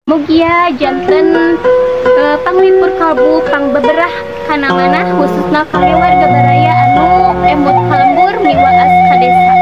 Mugia janten panglipur kalbu pang beberah kana mana khususna kami warga Baraya anu emut kalembur miwaas ka desa.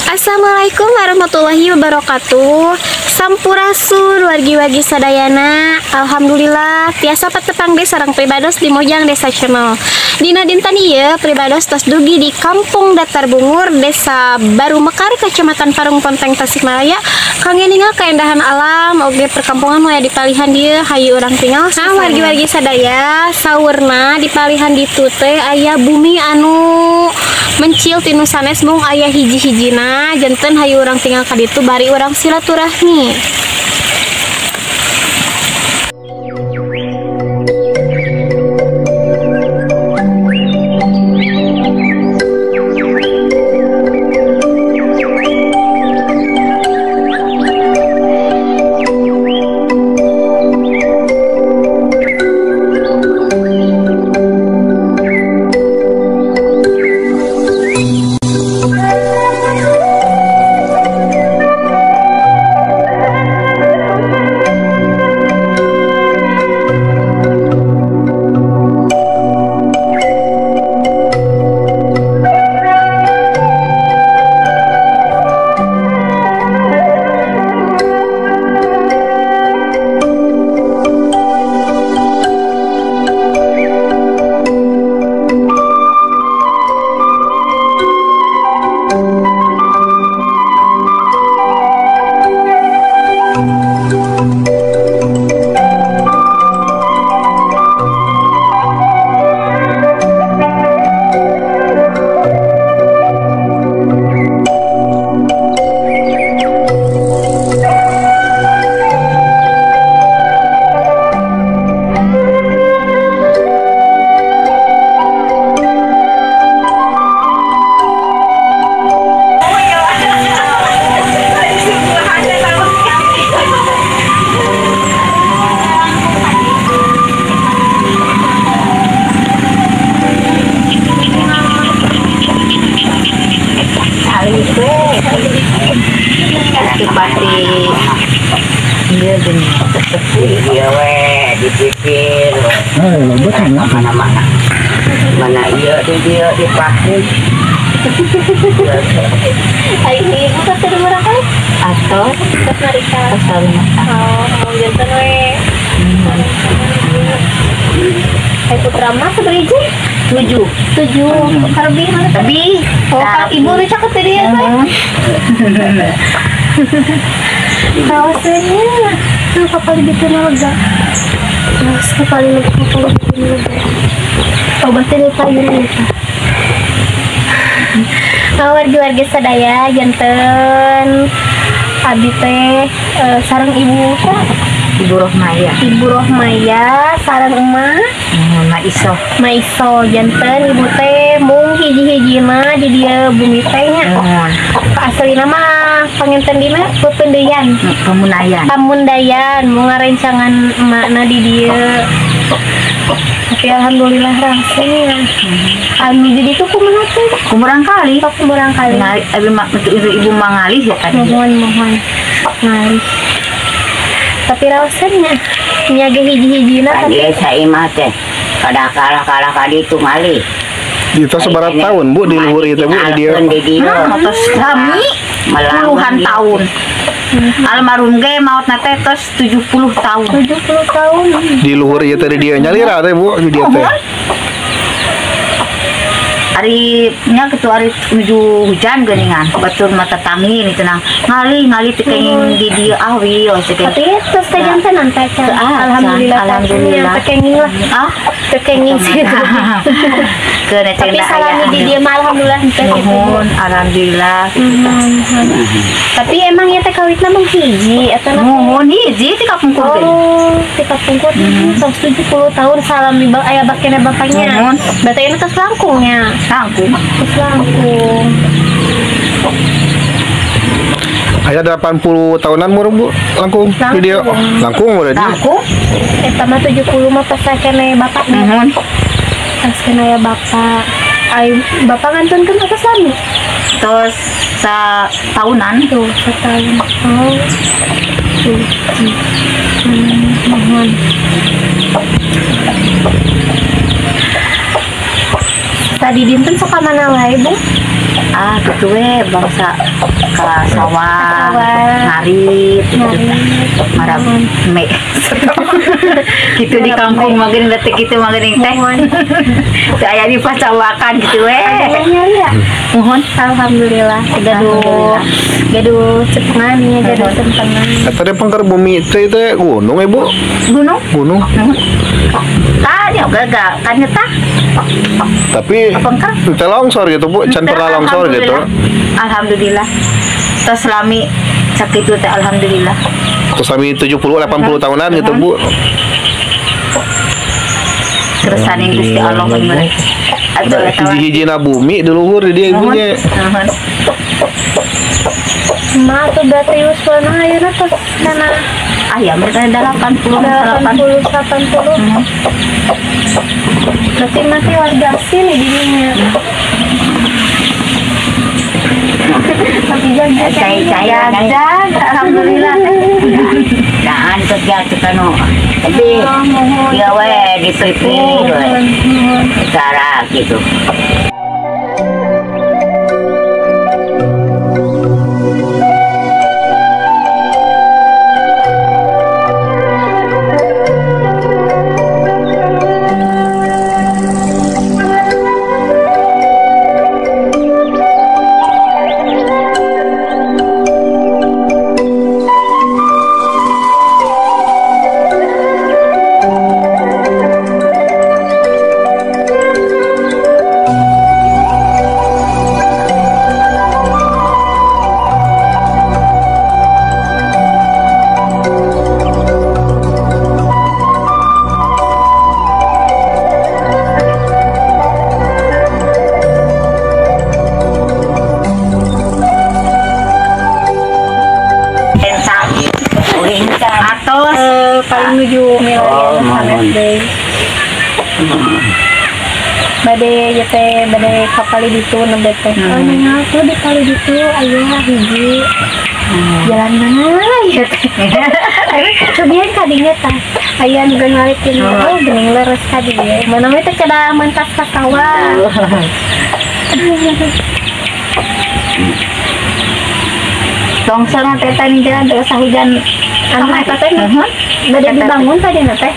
Assalamualaikum warahmatullahi wabarakatuh. Sampurasun wargi-wargi sadayana. Alhamdulillah tiasa patepang desa sareng pribados di Mojang Desa Channel. Dina dinten ieu pribados tos dugi di Kampung Datar Bungur, Desa Baru Mekar, Kecamatan Parung Ponteng, Tasikmalaya. Kangge ninggal keindahan alam oge perkampungan moya di palihan dieu hayu urang tinggal. Nah, wargi-wargi sadaya saurna di palihan ditu teh aya bumi anu mencil tinu sanes mung aya hiji-hijina janten hayu urang tinggal ka ditu bari urang silaturahmi. Iya dipikir mana-mana mana iya dia dipakai Ayo ibu kasih nomor apa? atau Terus mereka. asal Oh, janten we. Hai putra mas seberiji? 7 Karbi mana? tapi Ibu lu cakep tadi ya say? Kawasannya tuh kapal bikin lega. Mas kapal bikin lega. Obatnya payung itu. Warga-warga sadaya janten abi teh sareng ibu teh Ibu Rohmaya sareng emak Maiso janten ibu teh mung hiji-hijina di dia bumi teh nya. Asalina mah panginten dina pependeyan pamundayan mau ngarencangan emakna di dia. Tapi alhamdulillah rasanya anu jadi itu kumaha teh kumurang kali ibu mangalih ya kan mohon ngalih. Tapi rasanya nyaga hiji-hijina tadi saya mah teh kada kalah kali itu malih Itu sebarat tahun Bu di luhur itu Bu di dia. Terus kami puluhan tahun. Almarhum ge maut nate tos 70 tahun. 70 tahun. Di luhur ieu teh dia nyalira teh Bu di dia teh. Ari nya kitu ari menuju hujan geuningan batur mata tangin itu nang ngali tekeng di dieu awi tapi terus teh jantenan teh alhamdulillah tekenging lah tekenging sih keuna tapi salami di dieu mah alhamdulillah teh nuhun alhamdulillah tapi emang ya teh kawitna mung hiji eta nuhun hiji ti kapungkur ti kapungkur 70 tahun salami aya bakena bapaknya berarti ini tos langkungnya sangku langkung Aya 80 tahunan mur Bu langkung di dia. Langkung berarti. Aku Eta mah 70 mah pas kene bapaknya. nuhun. Pas kene ya bapak. Ay, bapak ngantunkeun apa sami? Terus sa tahunan Tuh, setahun. Oh. Tuh. Mohon. Tadi dinten suka mana wae, Bu? gitu bangsa ke sawah Sawah. ngarit gitu marah me gitu di kampung makin detik gitu makin teh saya di pacawakan gitu Nyari ya? mohon Alhamdulillah. Gaduh cepengannya, gaduh sempengan. Eta teh pangkar bumi teh gunung Bu. gunung Gunung. tanya gagal kan nyetah Tapi Pangkar? teh longsor gitu Bu, can pernah longsor gitu. Alhamdulillah terus selami sakit itu teh alhamdulillah Terus kami 70 80 tahunan gitu Bu. terus saning Gusti Allah bener aduh eta wae. Hiji-hijina bumi di luhur di dia ibunya. Nuhun. Ma tuh berarti uswana ayeuna tos kana Ya mereka ada 80 80. Berarti masih warga asli di dunia. Tapi jaga saya alhamdulillah jangan kerja kita no tapi ya we dipilih cara gitu paling nuju milenial sanes deui. Bade ya teh bade ka kali ditu nembe teh. Oh nya tuh di kali ditu aya hiji. Jalan mana ya teh. Cobian kadinya tah. Aya nu ngalikin oh geuning leres kadi. Mana mah teh kada mentas ka sawah. longsor teh tadi jalan terus hujan Anu eta teh bade dibangun tadi na teh.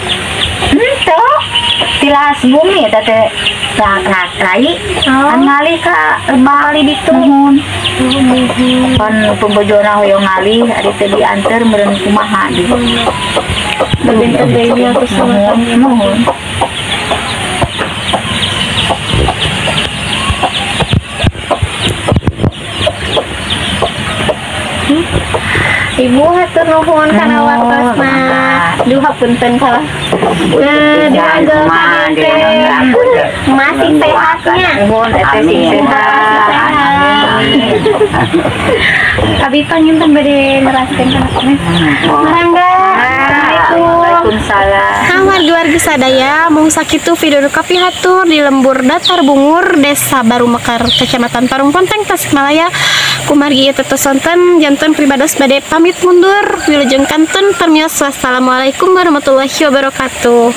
Tuh, tilas bumi eta teh rai an ngali ka bali ditu pan pembojona hoyong ngali ari teh dianter meureun kumaha di Bade teh aku sama nuhun Ibu hatur nuhun kana waktosna. Duh hapunten kalah. Dianggo masih sehatnya. nuhun eta sing sehat Abi panginten bade neraskeun kana sanes. Marangga. Waalaikumsalam. Warga sadaya mung sakitu video kapi hatur di lembur datar bungur Desa Baru Mekar Kecamatan Parung Ponteng Tasikmalaya kumargi tetes sonten janten pribados bade pamit mundur wilujeng kanten permios wassalamualaikum warahmatullahi wabarakatuh.